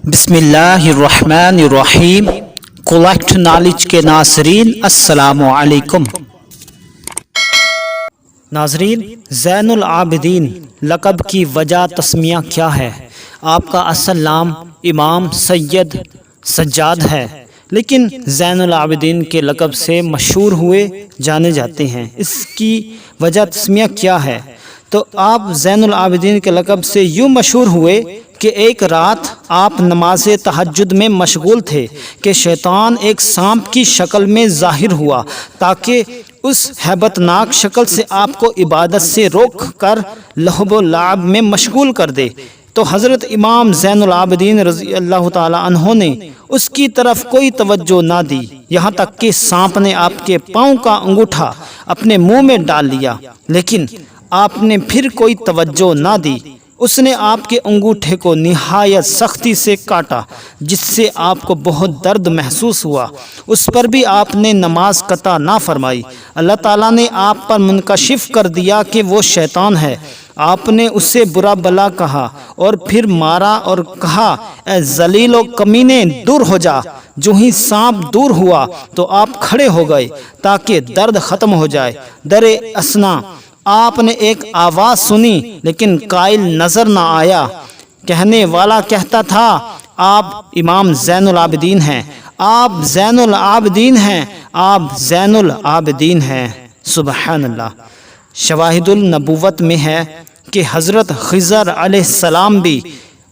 بسم اللہ الرحمن الرحیم کولیکٹ نالج کے ناظرین السلام علیکم۔ ناظرین، زین العابدین لقب کی وجہ تسمیہ کیا ہے؟ آپ کا اصل نام امام سید سجاد ہے، لیکن زین العابدین کے لقب سے مشہور ہوئے جانے جاتے ہیں۔ اس کی وجہ تسمیہ کیا ہے؟ تو آپ زین العابدین کے لقب سے یوں مشہور ہوئے کہ ایک رات آپ نماز تہجد میں مشغول تھے کہ شیطان ایک سانپ کی شکل میں ظاہر ہوا تاکہ اس ہیبت ناک شکل سے آپ کو عبادت سے روک کر لہو و لعب میں مشغول کر دے۔ تو حضرت امام زین العابدین رضی اللہ تعالی عنہ نے اس کی طرف کوئی توجہ نہ دی، یہاں تک کہ سانپ نے آپ کے پاؤں کا انگوٹھا اپنے منہ میں ڈال لیا، لیکن آپ نے پھر کوئی توجہ نہ دی۔ اس نے آپ کے انگوٹھے کو نہایت سختی سے کاٹا، جس سے آپ کو بہت درد محسوس ہوا۔ اس پر بھی آپ نے نماز قطع نہ فرمائی۔ اللہ تعالیٰ نے آپ پر منکشف کر دیا کہ وہ شیطان ہے۔ آپ نے اسے برا بلا کہا اور پھر مارا اور کہا، اے ذلیل و کمینے، دور ہو جا۔ جو ہی سانپ دور ہوا تو آپ کھڑے ہو گئے تاکہ درد ختم ہو جائے۔ در اثنا آپ نے ایک آواز سنی، لیکن قائل نظر نہ آیا۔ کہنے والا کہتا تھا، آپ امام زین العابدین ہیں، آپ زین العابدین ہیں، آپ زین العابدین ہیں۔ سبحان اللہ۔ شواہد النبوت میں ہے کہ حضرت خضر علیہ السلام بھی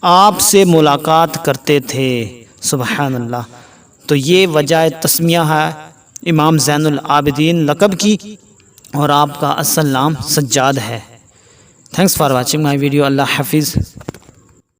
آپ سے ملاقات کرتے تھے۔ سبحان اللہ۔ تو یہ وجہ تسمیہ ہے امام زین العابدین لقب کی، اور آپ کا اصل نام سجاد ہے۔ Thanks for watching my video. اللہ حافظ۔